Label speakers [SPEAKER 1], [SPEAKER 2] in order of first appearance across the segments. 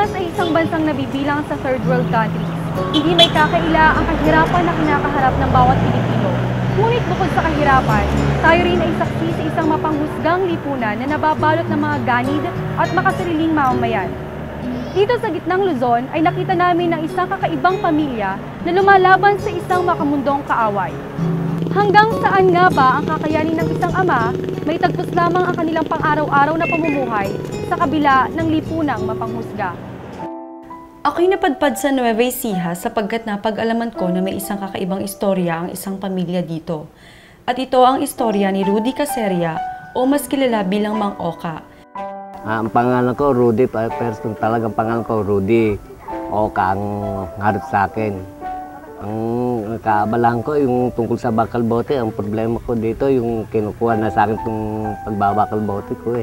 [SPEAKER 1] sa isang bansang nabibilang sa third world countries, hindi may kakaila ang kahirapan na kinakaharap ng bawat Pilipino. Ngunit bukod sa kahirapan, tayo rin ay saksi sa isang mapanghusgang lipunan na nababalot ng mga ganid at makasariling mamamayan. Dito sa gitnang Luzon ay nakita namin ng isang kakaibang pamilya na lumalaban sa isang makamundong kaaway. Hanggang saan nga ba ang kakayanin ng isang ama, may tagpos lamang ang kanilang pang-araw-araw na pamumuhay sa kabila ng lipunang mapanghusga.
[SPEAKER 2] Ako'y napadpad sa Nueva Ecija sapagkat napag-alaman ko na may isang kakaibang istorya ang isang pamilya dito. At ito ang istorya ni Rudy Caseria o mas kilala bilang Mang Oka.
[SPEAKER 3] Ang pangalan ko Rudy, pero talagang pangalan ko Rudy. Oka ang harap sa akin. Ang kaabalahan ko yung tungkol sa bakal bote, ang problema ko dito yung kinukuha na sa akin itong pagbabakal bote ko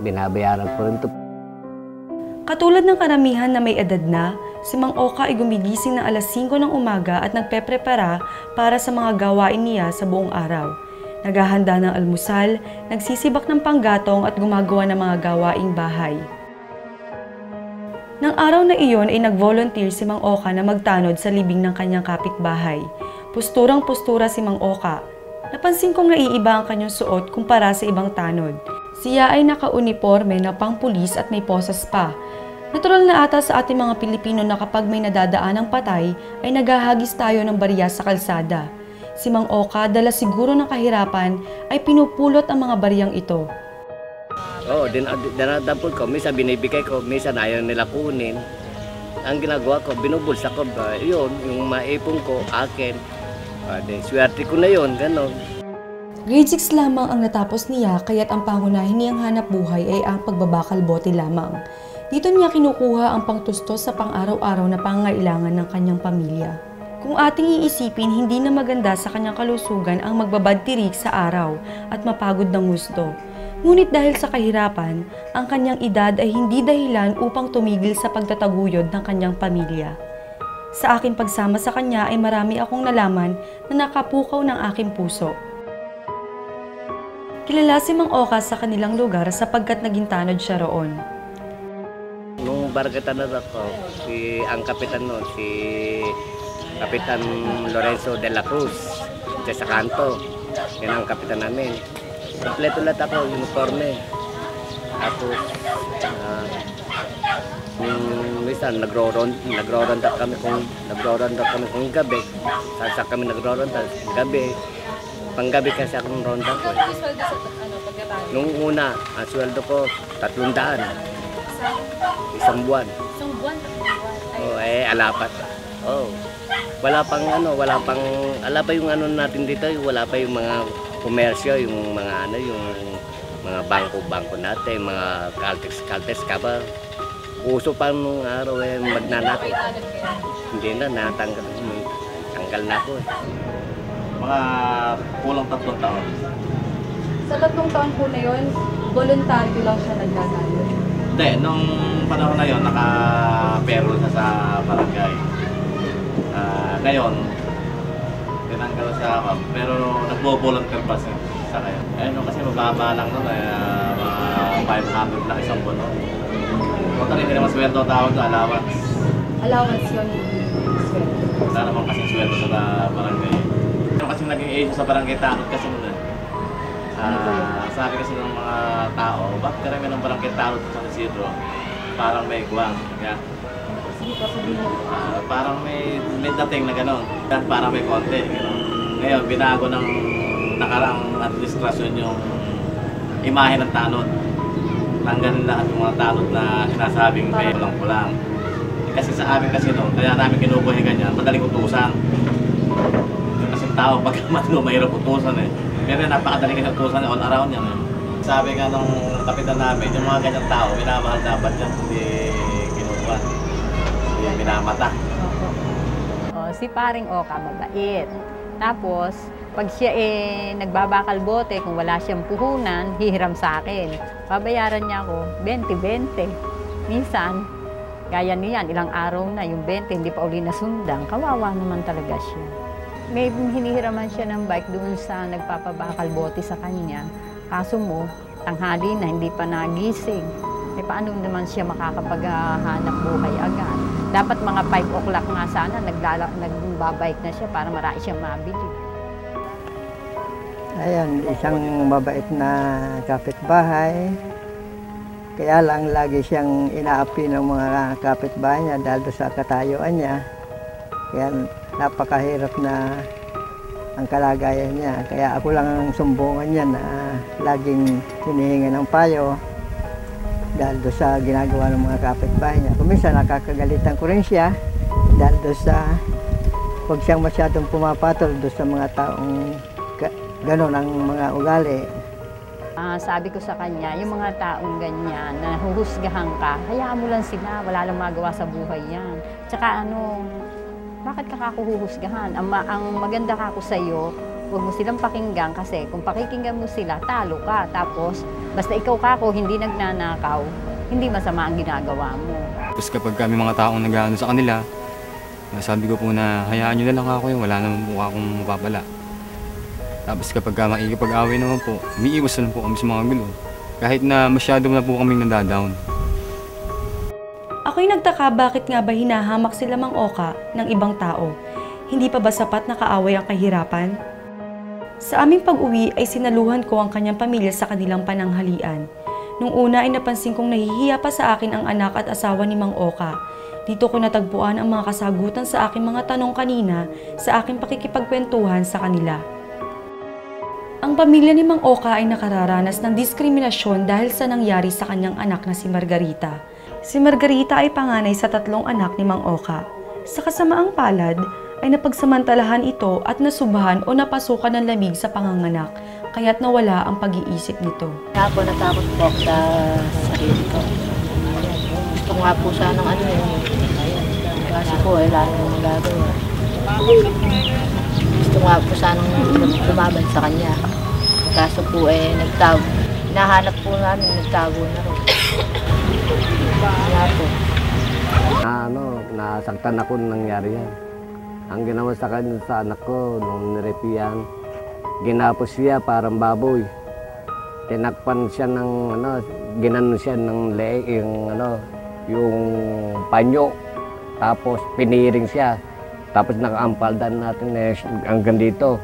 [SPEAKER 3] binabayaran ko rin ito.
[SPEAKER 2] Katulad ng karamihan na may edad na, si Mang Oka ay gumigising ng alas 5 ng umaga at nagpeprepara para sa mga gawain niya sa buong araw. Naghahanda ng almusal, nagsisibak ng panggatong at gumagawa ng mga gawaing bahay. Nang araw na iyon ay nag-volunteer si Mang Oka na magtanod sa libing ng kanyang kapitbahay. Pusturang-pustura si Mang Oka. Napansin kong naiiba ang kanyang suot kumpara sa ibang tanod. Siya ay naka-uniforme na pang-pulis at may posas pa. Natural na ata sa ating mga Pilipino na kapag may nadadaan ng patay ay naghahagis tayo ng barya sa kalsada. Si Mang Oka, dala siguro ng kahirapan, ay pinupulot ang mga baryang ito.
[SPEAKER 3] Oo, dinadampol ko. Minsan binibigay ko, minsan ayaw nila kunin. Ang ginagawa ko, binubulsa ko. Yun, yung maipon ko, akin. Swerte ko na yun, gano'n.
[SPEAKER 2] Grade 6 lamang ang natapos niya kaya't ang pangunahin niyang hanap buhay ay ang pagbabakal bote lamang. Dito niya kinukuha ang pangtustos sa pang-araw-araw na pangangailangan ng kanyang pamilya. Kung ating iisipin, hindi na maganda sa kanyang kalusugan ang magbabadtirik sa araw at mapagod ng gusto. Ngunit dahil sa kahirapan, ang kanyang edad ay hindi dahilan upang tumigil sa pagtataguyod ng kanyang pamilya. Sa aking pagsama sa kanya ay marami akong nalaman na nakapukaw ng aking puso. Kilala si Mang Oka sa kanilang lugar sapagkat naging tanod siya roon.
[SPEAKER 3] Nung barkada na ako, ang kapitan noon, si Kapitan Lorenzo de la Cruz, sa kanto. Yan ang kapitan namin. Kompleto lahat ako, uniforme. Tapos, minsan nagro-ronda kami kung gabi. Saan kami nagro-ronda, gabi. Panggabi kasi akong ronda ko. Nung una, ang sweldo ko, 300. Isang buwan.
[SPEAKER 1] Isang buwan?
[SPEAKER 3] Oh, alapat. Oh. Wala pa yung natin dito, wala pa yung mga komersyo, yung mga bangko natin, mga Caltex ka ba? Uso pa nung araw magnanako. Hindi na, tanggal na ako.
[SPEAKER 4] Mga kulang 3 taon.
[SPEAKER 1] Sa 3 taon po na yun, voluntaryo lang siya nagdadalo.
[SPEAKER 4] Hindi, nung panahon na yun, naka-payroll na sa barangay. Ngayon, tinanggal siya ako, pero nagbo-volunteer pa siya sa kanya. Kasi mababa lang nun, mga 500 lang isang buwan. Total, hindi naman sweldo tawag na allowance.
[SPEAKER 1] Allowance yun.
[SPEAKER 4] Wala naman kasing sweldo sa barangay. Meron kasing naging agent sa barangay tanod kasi nun. Sabi kasi ng mga tao, bakit karami ng barangay tanod sa San Isidro? Parang may guwang. Parang may dating na gano'n. Parang may konti. Gano'n. Ngayon, binago ng nakaraang administrasyon yung imahe ng tanod. Tanggalin lahat yung mga tanod na sinasabing may kulang-kulang. Kasi sa amin kasi noon, kaya namin kinukuha ganyan, madaling utusan. Kasi tao, pag matino, mahirap utusan eh. Pero napakadaling kasi utusan all around yan eh. Sabi nga nung kapitan namin, yung mga ganyang tao, minamahal dapat yan, hindi kinukuha. Minamata.
[SPEAKER 5] Si paring Oka mabait. Tapos, pag siya nagbabakal bote, kung wala siyang puhunan, hihiram sa akin. Babayaran niya ako 20-20. Minsan, gaya niyan, ilang araw na, yung 20 hindi pa uli nasundang, kawawa naman talaga siya. May hinihiraman siya ng bike doon sa nagpapabakal bote sa kanya. Kaso mo, tanghali na, hindi pa nagising. Eh paano naman siya makakapaghanap buhay agad? Dapat mga 5 o'clock nga sana, nagbabike na siya para marami siyang mabili.
[SPEAKER 6] Ayan, isang mabait na kapitbahay. Kaya lang lagi siyang inaapi ng mga kapitbahay niya dahil sa katayuan niya. Kaya napakahirap na ang kalagayan niya. Kaya ako lang ang sumbungan niya na laging hinihingi ng payo dahil sa ginagawa ng mga kapitbahay niya. Kung minsan nakakagalitan ko rin siya dahil sa huwag siyang masyadong pumapatol sa mga taong gano'n ang mga ugali.
[SPEAKER 5] Sabi ko sa kanya, yung mga taong ganyan, na nahuhusgahan ka, hayaan mo lang sila, wala lang magawa sa buhay yan. Tsaka bakit ka kakuhuhusgahan? Ang maganda kako sa iyo, huwag mo silang pakinggan kasi kung pakikinggan mo sila, talo ka. Tapos, basta ikaw kako, hindi nagnanakaw, hindi masama ang ginagawa mo.
[SPEAKER 7] Tapos kapag kami mga taong nag-ano sa kanila, sabi ko po na hayaan nyo na lang ako yun, wala naman po akong mapapala. Tapos kapag makikipag-away naman po, umiiwas na po kami sa mga gulo. Kahit na masyado na po kaming nadadown.
[SPEAKER 2] Ako'y nagtaka bakit nga ba hinahamak sila Mang Oka ng ibang tao. Hindi pa ba sapat na kaaway ang kahirapan? Sa aming pag-uwi ay sinaluhan ko ang kanyang pamilya sa kanilang pananghalian. Nung una ay napansin kong nahihiya pa sa akin ang anak at asawa ni Mang Oka. Dito ko natagpuan ang mga kasagutan sa aking mga tanong kanina sa aking pakikipagkwentuhan sa kanila. Ang pamilya ni Mang Oka ay nakararanas ng diskriminasyon dahil sa nangyari sa kanyang anak na si Margarita. Si Margarita ay panganay sa 3 anak ni Mang Oka. Sa kasamaang palad ay napagsamantalahan ito at nasubhan o napasukan ng lamig sa panganganak, kaya't nawala ang pag-iisip nito.
[SPEAKER 8] Ako natakot po ako sa sarili ko. Gusto ko nga po sanang kasi po wala namang magagawa. Gusto nga po sanang lumaban sa kanya. Kaso po nagtago. Hinahanap po namin, nagtago na rin. Wala po.
[SPEAKER 3] Nasaktan ako nung nangyari yan. Ang ginawa sa kanya sa anak ko nung nirepian, ginapos siya parang baboy. Tinakpan siya ng ginanon siya ng leeg, yung panyo. Tapos piniring siya. Tapos nakaampaldan natin hanggang dito.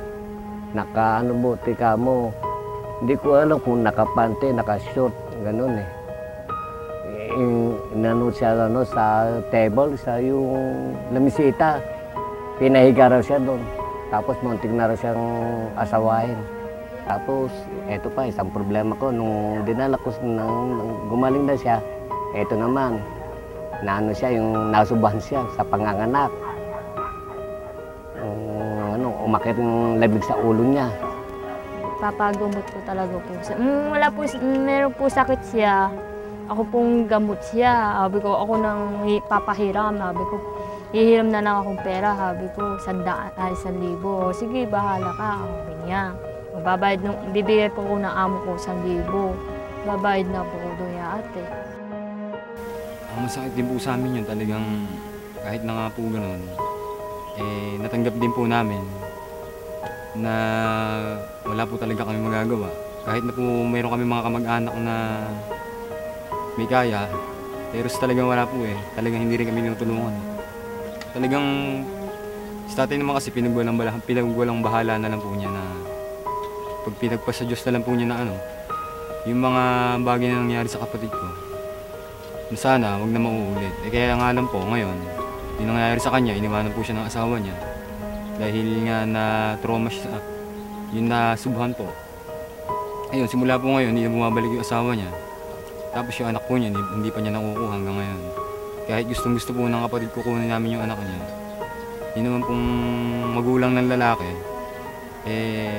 [SPEAKER 3] Buti ka mo. Hindi ko alam kung nakapante, nakashort, ganun eh. Inano siya sa table, sa yung lamisita. Pinahiga raw siya doon. Tapos muntik na raw siyang asawahin. Tapos, eto pa, isang problema ko. Nung dinala ko, gumaling na siya, eto naman, yung nasubahan siya sa panganganak. Umakit yung labig sa ulo niya.
[SPEAKER 9] Papagumot ko talaga po siya. Meron po sakit siya. Ako pong gamot siya. Sabi ko, ako nang papahiram. Sabi ko, hihiram na lang akong pera. Sabi ko, 1,000. Sige, bahala ka. Sabi niya. Bibigay po ko ng amo ko 1,000. Babayad na po ko doon ya ate.
[SPEAKER 7] Ang masakit din po sa amin yun talagang kahit na nga po ganun. Natanggap din po namin na wala po talaga kami magagawa. Kahit na po mayroon kami mga kamag-anak na may kaya, pero talagang wala po Talagang hindi rin kami tinutulungan. Talagang sa tatay naman kasi pinagwalang bahala na lang po niya na pag pinagpa sa Diyos na lang po niya na yung mga bagay na nangyari sa kapatid ko, na sana wag na mauulit. Kaya nga lang po ngayon, yung nangyari sa kanya, iniwanan po siya ng asawa niya. Dahil nga na trauma siya, yung nasubhan po. Ayun, simula po ngayon, hindi na bumabalik yung asawa niya. Tapos yung anak po niya, hindi pa niya nakukuha hanggang ngayon. Kahit gustong gusto po ng kapatid ko kunin namin yung anak niya. Yun naman pong magulang ng lalaki,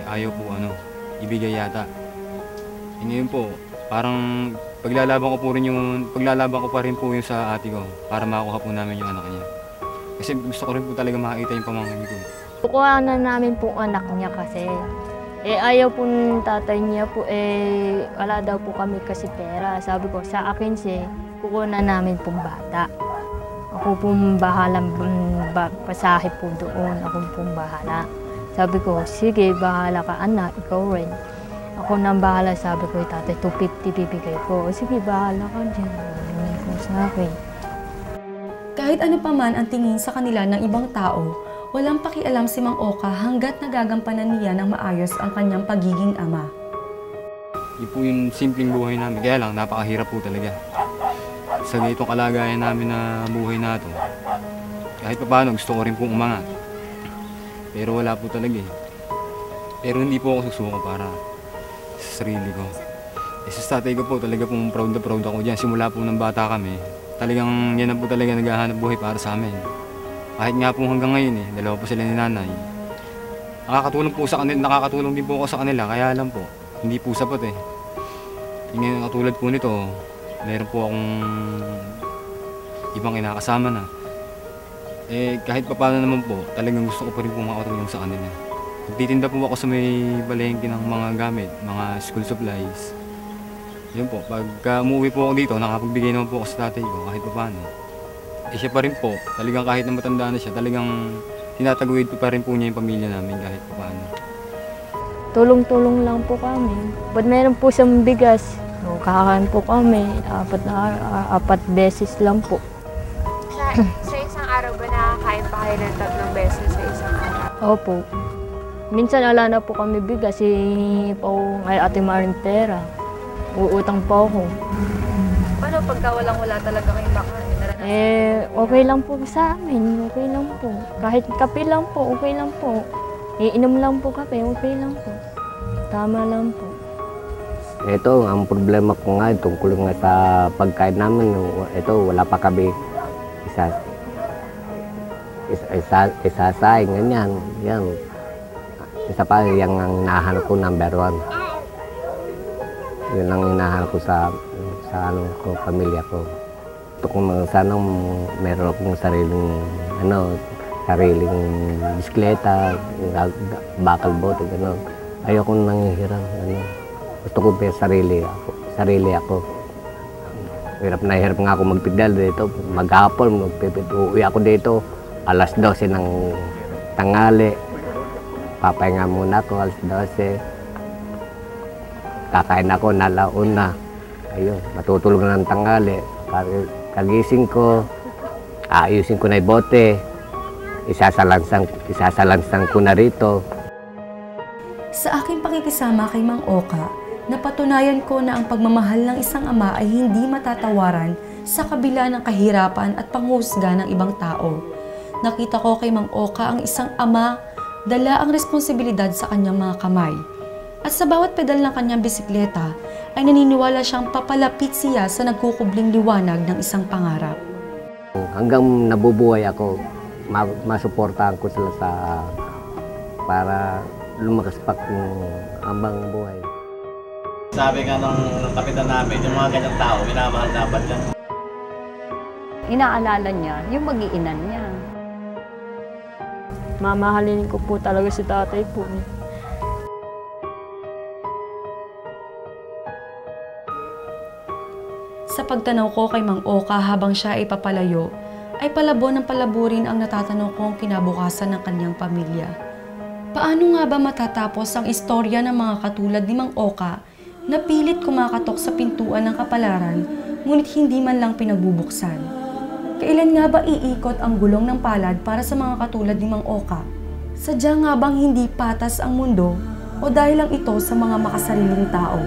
[SPEAKER 7] ayaw po ibigay yata. Ngayon po, parang paglalaban ko pa rin po yung sa ate ko para makuha po namin yung anak niya. Kasi gusto ko rin po talaga makakita yung pamangkin ko.
[SPEAKER 9] Kukuha na namin po anak niya kasi. Ayaw po ng tatay niya po, wala daw po kami kasi pera. Sabi ko, sa akin kukuha na namin pong bata. Ako pong bahalang pasahe po doon, ako pong bahala. Sabi ko, sige, bahala ka anak, ikaw rin. Ako nang bahala, sabi ko, tatay, 250 bibigay ko. O sige, bahala ka dyan. Ano po sa akin.
[SPEAKER 2] Kahit ano pa man ang tingin sa kanila ng ibang tao, walang pakialam si Mang Oka hanggat nagagampanan niya ng maayos ang kanyang pagiging ama.
[SPEAKER 7] Yun po yung simpleng buhay namin. Kaya lang, napakahirap po talaga. Sa ganitong kalagayan namin na buhay na ito, kahit pa paano, gusto ko rin pong umangat. Pero wala po talaga eh. Pero hindi po ako susuko para sa sarili ko. Sa tatay ko po, talaga pong proud na proud ako dyan. Simula po ng bata kami, talagang yan na po talaga naghahanap buhay para sa amin. Kahit nga po hanggang ngayon eh, dalawa po sila ni nanay. Nakakatulong din po ako sa kanila, kaya lang po, hindi po sapat eh. Yung katulad po nito, meron po akong ibang kinakasama na. Eh kahit pa paano naman po, talagang gusto ko pa rin po makatulong sa kanila. Nagtitinda po ako sa may balengke ng mga gamit, mga school supplies. Yun po, pagka umuwi po ako dito, nakapagbigay naman po ako sa tatay ko kahit pa paano. Eh siya pa rin po, talagang kahit na matanda na siya, talagang tinataguyod pa rin po niya yung pamilya namin kahit pa paano.
[SPEAKER 9] Tulong-tulong lang po kami. Ba't meron po siyang bigas? So, kakain po kami, 4 beses lang po.
[SPEAKER 1] Sa isang araw ba nakakain pa kayo ng 3 beses sa isang araw?
[SPEAKER 9] Opo. Minsan ala na po kami bigas, ay ate maring pera. Uutang po ako.
[SPEAKER 1] Paano pagka walang-wala talaga kayong makain?
[SPEAKER 9] Okay lang po sa amin, okay lang po. Kahit kape lang po, okay lang po. Iinom lang po kape, okay lang po. Tama lang po.
[SPEAKER 3] Ito, ang problema ko nga, tungkol nga sa pagkain namin, ito, wala pa kami isasaing, ganyan. Yan. Isa pa, yung ang hinahanap ko, number 1. Yun ang hinahanap ko sa pamilya ko. Ito kung sanang meron akong sariling bisikleta, bakal bote, gano'n. Ayoko nanghihiram, gano'n. Gusto ko pa sarili ako. Hirap na hirap nga ako magpidal dito. Maghapon, uwi ako dito, 12:00 ng tanghali. Papahinga muna ako, 12:00. Kakain ako, nalauna. Ayun, matutulog na ng tanghali. Kagising ko, ayusin ko na yung bote. Isasalansang ko na rito.
[SPEAKER 2] Sa aking pakikisama kay Mang Oka, napatunayan ko na ang pagmamahal ng isang ama ay hindi matatawaran sa kabila ng kahirapan at panghusga ng ibang tao. Nakita ko kay Mang Oka ang isang ama, dala ang responsibilidad sa kanyang mga kamay. At sa bawat pedal ng kanyang bisikleta, ay naniniwala siyang papalapit siya sa nagkukubling liwanag ng isang pangarap.
[SPEAKER 3] Hanggang nabubuhay ako, masuportahan ko sila para lumakas pa habang buhay.
[SPEAKER 4] Sabi nga ng kapitan namin, yung mga ganyang tao, minamahal dapat yan.
[SPEAKER 5] Inaalala niya yung mag-iinan niya.
[SPEAKER 9] Mamahalin ko po talaga si tatay po.
[SPEAKER 2] Sa pagtanaw ko kay Mang Oka habang siya ay papalayo, ay palabo ng palabo rin ang natatanong kong kinabukasan ng kanyang pamilya. Paano nga ba matatapos ang istorya ng mga katulad ni Mang Oka na pilit kumakatok sa pintuan ng kapalaran ngunit hindi man lang pinagbubuksan? Kailan nga ba iikot ang gulong ng palad para sa mga katulad ni Mang Oka? Sadya nga bang hindi patas ang mundo o dahil lang ito sa mga makasariling tao?